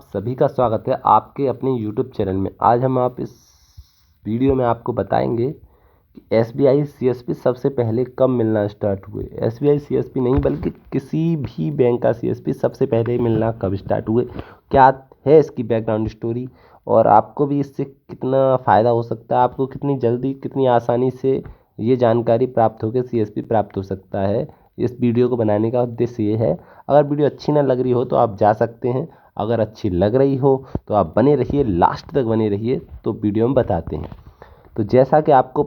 सभी का स्वागत है आपके अपने YouTube चैनल में। आज हम इस वीडियो में आपको बताएंगे कि SBI CSP सबसे पहले कब मिलना स्टार्ट हुए। SBI CSP नहीं बल्कि किसी भी बैंक का CSP सबसे पहले मिलना कब स्टार्ट हुए, क्या है इसकी बैकग्राउंड स्टोरी और आपको भी इससे कितना फ़ायदा हो सकता है, आपको कितनी जल्दी कितनी आसानी से ये जानकारी प्राप्त होकर CSP प्राप्त हो सकता है। इस वीडियो को बनाने का उद्देश्य ये है। अगर वीडियो अच्छी ना लग रही हो तो आप जा सकते हैं, अगर अच्छी लग रही हो तो आप बने रहिए, लास्ट तक बने रहिए। तो वीडियो में बताते हैं। तो जैसा कि आपको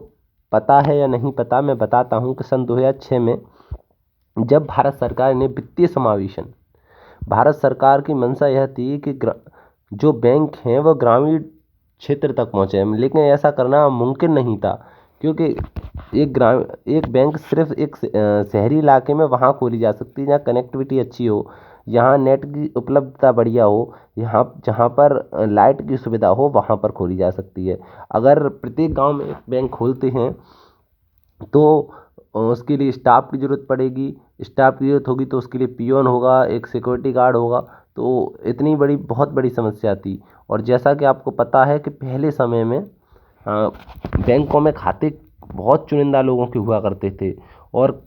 पता है या नहीं पता, मैं बताता हूं कि सन 2006 में जब भारत सरकार ने वित्तीय समावेशन, भारत सरकार की मंशा यह थी कि जो बैंक हैं वो ग्रामीण क्षेत्र तक पहुँचे, लेकिन ऐसा करना मुमकिन नहीं था क्योंकि एक बैंक सिर्फ एक शहरी इलाके में वहाँ खोली जा सकती है जहाँ कनेक्टिविटी अच्छी हो, यहाँ नेट की उपलब्धता बढ़िया हो, यहाँ जहाँ पर लाइट की सुविधा हो वहाँ पर खोली जा सकती है। अगर प्रत्येक गांव में एक बैंक खोलते हैं तो उसके लिए स्टाफ की ज़रूरत पड़ेगी, स्टाफ की ज़रूरत होगी तो उसके लिए पियोन होगा, एक सिक्योरिटी गार्ड होगा। तो इतनी बहुत बड़ी समस्या थी। और जैसा कि आपको पता है कि पहले समय में बैंकों में खाते बहुत चुनिंदा लोगों के हुआ करते थे और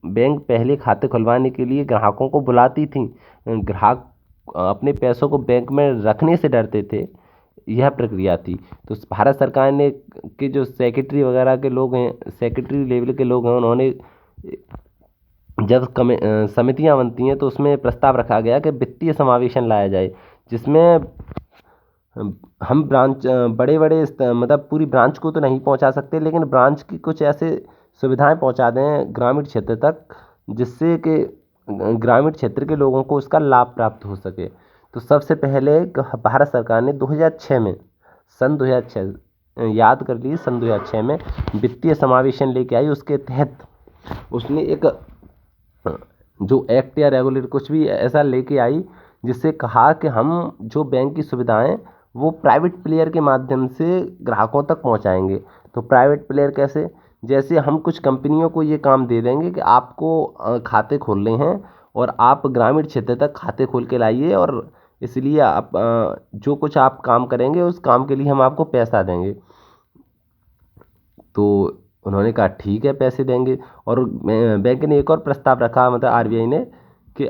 बैंक पहले खाते खुलवाने के लिए ग्राहकों को बुलाती थी। ग्राहक अपने पैसों को बैंक में रखने से डरते थे, यह प्रक्रिया थी। तो भारत सरकार ने के जो सेक्रेटरी वगैरह के लोग हैं, सेक्रेटरी लेवल के लोग हैं, उन्होंने जब समितियां बनती हैं तो उसमें प्रस्ताव रखा गया कि वित्तीय समावेशन लाया जाए, जिसमें हम ब्रांच बड़े बड़े मतलब पूरी ब्रांच को तो नहीं पहुंचा सकते, लेकिन ब्रांच की कुछ ऐसे सुविधाएं पहुंचा दें ग्रामीण क्षेत्र तक जिससे कि ग्रामीण क्षेत्र के लोगों को उसका लाभ प्राप्त हो सके। तो सबसे पहले भारत सरकार ने 2006 में, सन 2006 याद कर लीजिए, सन 2006 में वित्तीय समावेशन लेके आई। उसके तहत उसने एक जो एक्ट या रेगुलेटर कुछ भी ऐसा लेके आई जिससे कहा कि हम जो बैंक की सुविधाएं वो प्राइवेट प्लेयर के माध्यम से ग्राहकों तक पहुंचाएंगे। तो प्राइवेट प्लेयर कैसे, जैसे हम कुछ कंपनियों को ये काम दे देंगे कि आपको खाते खोलने हैं और आप ग्रामीण क्षेत्र तक खाते खोल के लाइए और इसलिए आप जो कुछ आप काम करेंगे उस काम के लिए हम आपको पैसा देंगे। तो उन्होंने कहा ठीक है, पैसे देंगे। और बैंक ने एक और प्रस्ताव रखा, मतलब RBI ने, कि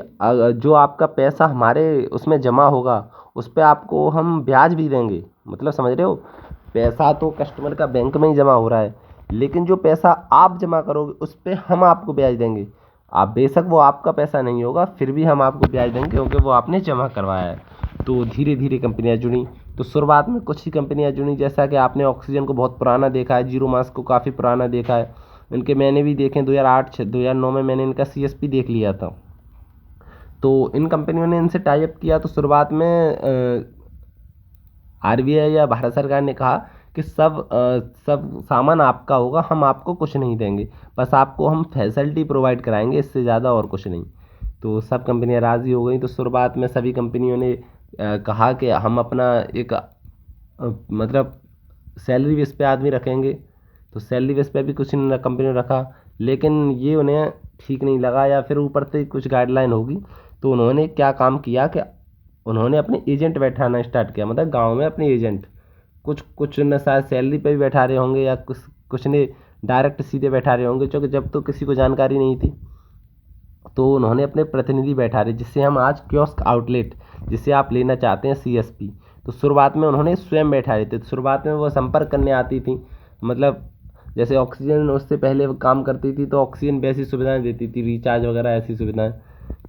जो आपका पैसा हमारे उसमें जमा होगा उस पर आपको हम ब्याज भी देंगे। मतलब समझ रहे हो, पैसा तो कस्टमर का बैंक में ही जमा हो रहा है, लेकिन जो पैसा आप जमा करोगे उस पर हम आपको ब्याज देंगे। आप बेशक वो आपका पैसा नहीं होगा, फिर भी हम आपको ब्याज देंगे क्योंकि वो आपने जमा करवाया है। तो धीरे धीरे कंपनियां जुड़ी। तो शुरुआत में कुछ ही कंपनियां जुड़ी, जैसा कि आपने ऑक्सीजन को बहुत पुराना देखा है, जीरो मास को काफ़ी पुराना देखा है, इनके मैंने भी देखे 2008 2009 में मैंने इनका CSP देख लिया था। तो इन कंपनियों ने इनसे टाई अप किया। तो शुरुआत में RBI या भारत सरकार ने कहा कि सब सामान आपका होगा, हम आपको कुछ नहीं देंगे, बस आपको हम फैसिलिटी प्रोवाइड कराएंगे, इससे ज़्यादा और कुछ नहीं। तो सब कंपनियां राज़ी हो गई। तो शुरुआत में सभी कंपनियों ने कहा कि हम अपना एक मतलब सैलरी बेस पे आदमी रखेंगे। तो सैलरी बेस पे भी कुछ कंपनी ने रखा, लेकिन ये उन्हें ठीक नहीं लगा या फिर ऊपर से कुछ गाइडलाइन होगी। तो उन्होंने क्या काम किया कि उन्होंने अपने एजेंट बैठाना स्टार्ट किया, मतलब गांव में अपने एजेंट, कुछ न शायद सैलरी पे भी बैठा रहे होंगे या कुछ ने डायरेक्ट सीधे बैठा रहे होंगे, क्योंकि जब तो किसी को जानकारी नहीं थी। तो उन्होंने अपने प्रतिनिधि बैठा रहे, जिससे हम आज कियोस्क आउटलेट जिसे आप लेना चाहते हैं CSP, तो शुरुआत में उन्होंने स्वयं बैठा रहे थे। तो शुरुआत में वो संपर्क करने आती थी, मतलब जैसे ऑक्सीजन उससे पहले वो काम करती थी तो ऑक्सीजन वैसी सुविधाएं देती थी, रिचार्ज वगैरह ऐसी सुविधाएं।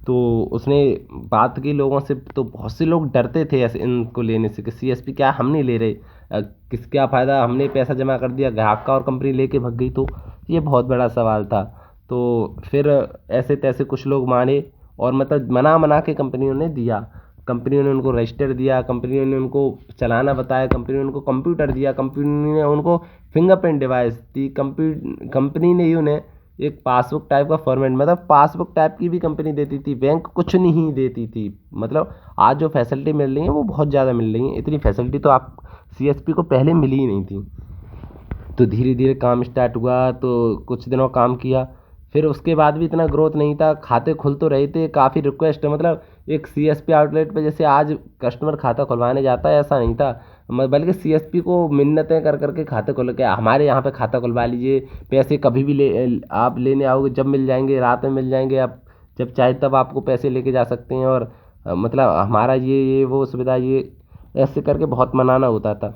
तो उसने बात की लोगों से, तो बहुत से लोग डरते थे ऐसे इनको लेने से कि CSP क्या हम नहीं ले रहे, क्या फ़ायदा, हमने पैसा जमा कर दिया ग्राहक का और कंपनी लेके भग गई। तो ये बहुत बड़ा सवाल था। तो फिर ऐसे तैसे कुछ लोग माने और मतलब मना के कंपनियों ने दिया, कंपनियों ने उनको रजिस्टर दिया, कंपनियों ने उनको चलाना बताया, कंपनी ने उनको कंप्यूटर दिया, कंपनी ने उनको फिंगरप्रिंट डिवाइस दी, कंपनी ने ही उन्हें एक पासबुक टाइप का फॉर्मेट, मतलब पासबुक टाइप की भी कंपनी देती थी, बैंक कुछ नहीं देती थी। मतलब आज जो फैसिलिटी मिल रही है वो बहुत ज़्यादा मिल रही है, इतनी फैसिलिटी तो आप CSP को पहले मिली ही नहीं थी। तो धीरे धीरे काम स्टार्ट हुआ, तो कुछ दिनों काम किया, फिर उसके बाद भी इतना ग्रोथ नहीं था, खाते खुल तो रहे थे, काफ़ी रिक्वेस्ट, मतलब एक सीएसपी आउटलेट पे जैसे आज कस्टमर खाता खुलवाने जाता है ऐसा नहीं था, बल्कि सीएसपी को मिन्नतें कर करके खाते खुल के हमारे यहाँ पे खाता खुलवा लीजिए, पैसे कभी भी आप लेने आओगे जब मिल जाएंगे, रात में मिल जाएंगे, आप जब चाहे तब आपको पैसे लेके जा सकते हैं, और मतलब हमारा ये वो सुविधा, ये ऐसे करके बहुत मनाना होता था।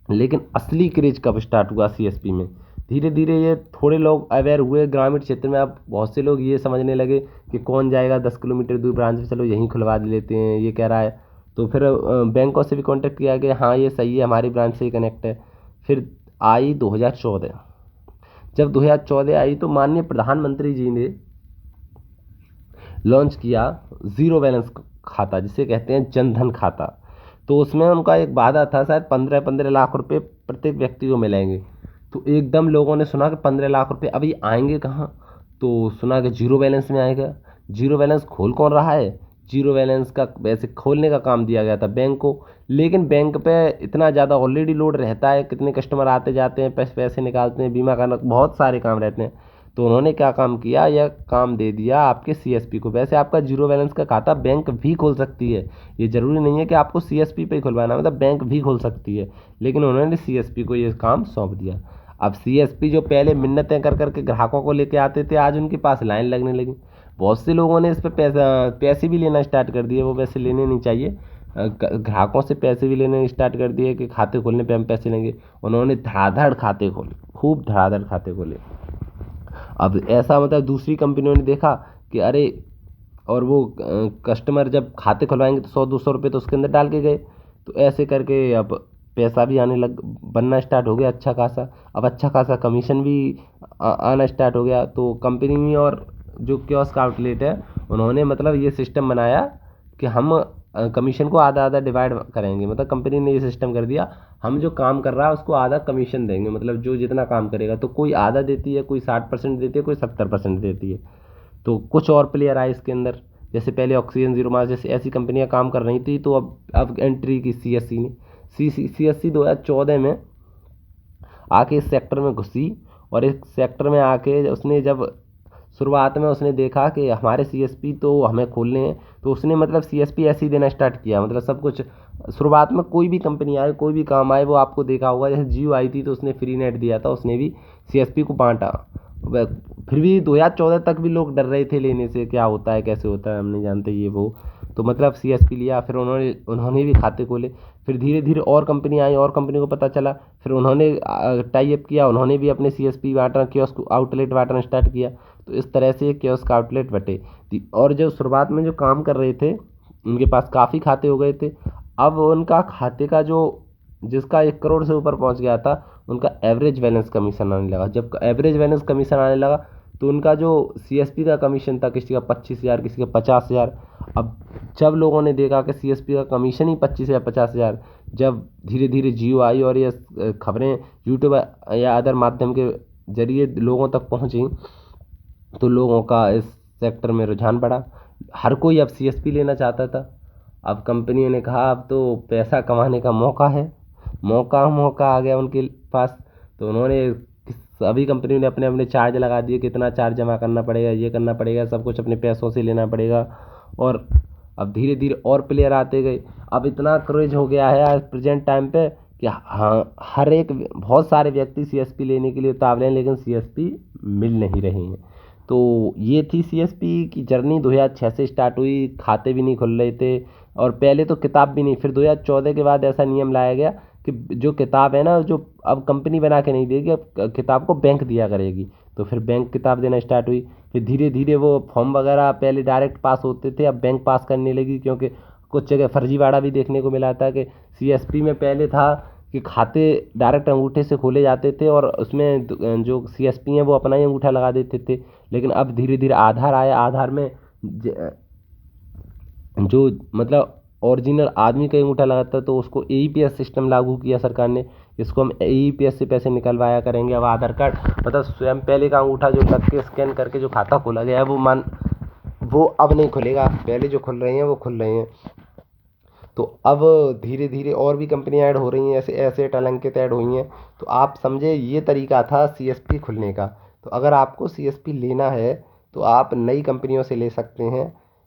लेकिन असली क्रेज कब स्टार्ट हुआ सीएसपी में, धीरे धीरे ये थोड़े लोग अवेयर हुए ग्रामीण क्षेत्र में, अब बहुत से लोग ये समझने लगे कि कौन जाएगा 10 किलोमीटर दूर ब्रांच में, चलो यहीं खुलवा लेते हैं, ये कह रहा है। तो फिर बैंकों से भी कांटेक्ट किया गया, हाँ ये सही है, हमारी ब्रांच से ही कनेक्ट है। फिर आई 2014, जब 2014 आई तो माननीय प्रधानमंत्री जी ने लॉन्च किया ज़ीरो बैलेंस खाता, जिसे कहते हैं जनधन खाता। तो उसमें उनका एक वादा था, शायद 15-15 लाख रुपए प्रत्येक व्यक्ति को मिलेंगे। तो एकदम लोगों ने सुना कि 15 लाख रुपए अभी आएंगे कहाँ, तो सुना कि जीरो बैलेंस में आएगा। जीरो बैलेंस खोल कौन रहा है, जीरो बैलेंस का वैसे खोलने का काम दिया गया था बैंक को, लेकिन बैंक पे इतना ज़्यादा ऑलरेडी लोड रहता है, कितने कस्टमर आते जाते हैं, पैसे निकालते हैं, बीमा करना, बहुत सारे काम रहते हैं। तो उन्होंने क्या काम किया, यह काम दे दिया आपके सीएसपी को। वैसे आपका जीरो बैलेंस का खाता बैंक भी खोल सकती है, ये ज़रूरी नहीं है कि आपको सीएसपी पे ही खुलवाना, मतलब बैंक भी खोल सकती है, लेकिन उन्होंने सीएसपी को ये काम सौंप दिया। अब सीएसपी जो पहले मिन्नतें कर करके ग्राहकों को लेके आते थे, आज उनके पास लाइन लगने लगी। बहुत से लोगों ने इस पर पैसे भी लेना स्टार्ट कर दिए, वो वैसे लेने नहीं चाहिए, ग्राहकों से पैसे भी लेने स्टार्ट कर दिए कि खाते खोलने पे हम पैसे लेंगे। उन्होंने धड़ाधड़ खाते खोले, खूब धड़ाधड़ खाते खोले। अब ऐसा मतलब दूसरी कंपनियों ने देखा कि अरे, और वो कस्टमर जब खाते खुलवाएंगे तो 100-200 रुपये तो उसके अंदर डाल के गए, तो ऐसे करके अब पैसा भी आने लग बनना स्टार्ट हो गया अच्छा खासा। अब अच्छा खासा कमीशन भी आना स्टार्ट हो गया। तो कंपनी और जो कियोस्क आउटलेट है, उन्होंने मतलब ये सिस्टम बनाया कि हम कमीशन को आधा आधा डिवाइड करेंगे, मतलब कंपनी ने ये सिस्टम कर दिया, हम जो काम कर रहा है उसको आधा कमीशन देंगे, मतलब जो जितना काम करेगा, तो कोई आधा देती है, कोई 60% देती है, कोई 70% देती है। तो कुछ और प्लेयर आए इसके अंदर, जैसे पहले ऑक्सीजन जीरो मास जैसे ऐसी कंपनियां काम कर रही थी, तो अब एंट्री की सीएससी ने। सीएससी 2014 में आके इस सेक्टर में घुसी, और इस सेक्टर में आके उसने जब शुरुआत में उसने देखा कि हमारे सीएसपी तो हमें खोलने हैं, तो उसने मतलब सीएसपी ऐसे ही देना स्टार्ट किया, मतलब सब कुछ। शुरुआत में कोई भी कंपनी आए, कोई भी काम आए, वो आपको देखा होगा, जैसे जियो आई थी तो उसने फ्री नेट दिया था, उसने भी सीएसपी को बांटा। फिर भी 2014 तक भी लोग डर रहे थे लेने से, क्या होता है कैसे होता है हम नहीं जानते ये वो। तो मतलब सीएसपी लिया, फिर उन्होंने उन्होंने भी खाते खोले। फिर धीरे धीरे और कंपनी आई, और कंपनी को पता चला, फिर उन्होंने टाई अप किया, उन्होंने भी अपने सीएसपी बांटना, कियोस्क आउटलेट बांटना स्टार्ट किया। तो इस तरह से कियोस्क आउटलेट बटे। और जो शुरुआत में जो काम कर रहे थे, उनके पास काफ़ी खाते हो गए थे। अब उनका खाते का जो, जिसका 1 करोड़ से ऊपर पहुंच गया था, उनका एवरेज बैलेंस कमीशन आने लगा। जब एवरेज बैलेंस कमीशन आने लगा, तो उनका जो सीएसपी का कमीशन था, किसी का 25,000, किसी का 50,000। अब जब लोगों ने देखा कि सीएसपी का कमीशन ही 25 या 50,000, जब धीरे धीरे जियो आई और ये खबरें यूट्यूब या अदर माध्यम के जरिए लोगों तक पहुंची, तो लोगों का इस सेक्टर में रुझान बढ़ा। हर कोई अब सीएसपी लेना चाहता था। अब कंपनियों ने कहा अब तो पैसा कमाने का मौका है, मौका आ गया उनके पास। तो उन्होंने सभी कंपनियों ने अपने अपने चार्ज लगा दिए, कितना चार्ज जमा करना पड़ेगा, ये करना पड़ेगा, सब कुछ अपने पैसों से लेना पड़ेगा। और अब धीरे धीरे और प्लेयर आते गए। अब इतना क्रेज हो गया है आज प्रेजेंट टाइम पे कि हाँ, हर एक बहुत सारे व्यक्ति सीएसपी लेने के लिए उतावले हैं, लेकिन सीएसपी मिल नहीं रहे हैं। तो ये थी सीएसपी की जर्नी। 2006 से स्टार्ट हुई, खाते भी नहीं खुल रहे थे, और पहले तो किताब भी नहीं। फिर 2014 के बाद ऐसा नियम लाया गया कि जो किताब है ना, जो अब कंपनी बना के नहीं देगी, अब किताब को बैंक दिया करेगी। तो फिर बैंक किताब देना स्टार्ट हुई। फिर धीरे धीरे वो फॉर्म वगैरह पहले डायरेक्ट पास होते थे, अब बैंक पास करने लगी, क्योंकि कुछ जगह फर्जीवाड़ा भी देखने को मिला था कि सीएसपी में पहले था कि खाते डायरेक्ट अंगूठे से खोले जाते थे, और उसमें जो सीएसपी हैं वो अपना ही अंगूठा लगा देते थे। लेकिन अब धीरे धीरे आधार आया, आधार में जो मतलब ओरिजिनल आदमी का अंगूठा लगाता है, तो उसको एईपीएस सिस्टम लागू किया सरकार ने। इसको हम एईपीएस से पैसे निकलवाया करेंगे। अब आधार कार्ड मतलब स्वयं पहले का अंगूठा जो लग के स्कैन करके जो खाता खोला गया है, वो अब नहीं खुलेगा। पहले जो खुल रहे हैं वो खुल रहे हैं। तो अब धीरे धीरे और भी कंपनियां ऐड हो रही हैं, ऐसे ऐसे टलंकित ऐड हुई हैं। तो आप समझे, ये तरीका था सीएसपी खुलने का। तो तो अगर आपको सीएसपी लेना है तो आप नई कंपनियों से ले सकते हैं,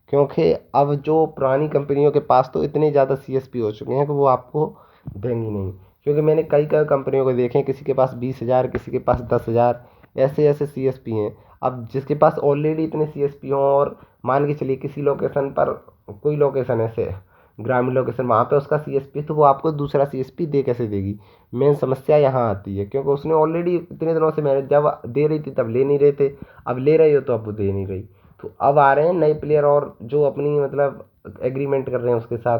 क्योंकि अब जो पुरानी कंपनियों के पास तो इतने ज़्यादा सीएसपी हो चुके हैं कि वो आपको देंगी नहीं। क्योंकि मैंने कई कई कंपनियों को देखे हैं, किसी के पास 20,000, किसी के पास 10,000, ऐसे ऐसे सीएसपी हैं। अब जिसके पास ऑलरेडी इतने सीएसपी हों और मान के चलिए किसी लोकेशन पर, कोई लोकेशन ऐसे ग्रामीण लोकेशन, वहाँ पे उसका सीएसपी, तो वो आपको दूसरा सीएसपी दे कैसे देगी। मेन समस्या यहाँ आती है, क्योंकि उसने ऑलरेडी इतने दिनों से, मैंने जब दे रही थी तब ले नहीं रहे थे, अब ले रही हो तो अब वो दे नहीं रही। तो अब आ रहे हैं नए प्लेयर और जो अपनी मतलब एग्रीमेंट कर रहे हैं उसके साथ।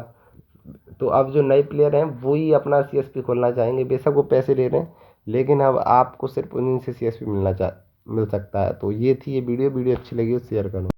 तो अब जो नए प्लेयर हैं वही अपना सीएसपी खोलना चाहेंगे, बेशक वो पैसे ले रहे हैं, लेकिन अब आपको सिर्फ उन्हीं से सीएसपी मिल सकता है। तो ये थी ये वीडियो अच्छी लगी हो शेयर करो।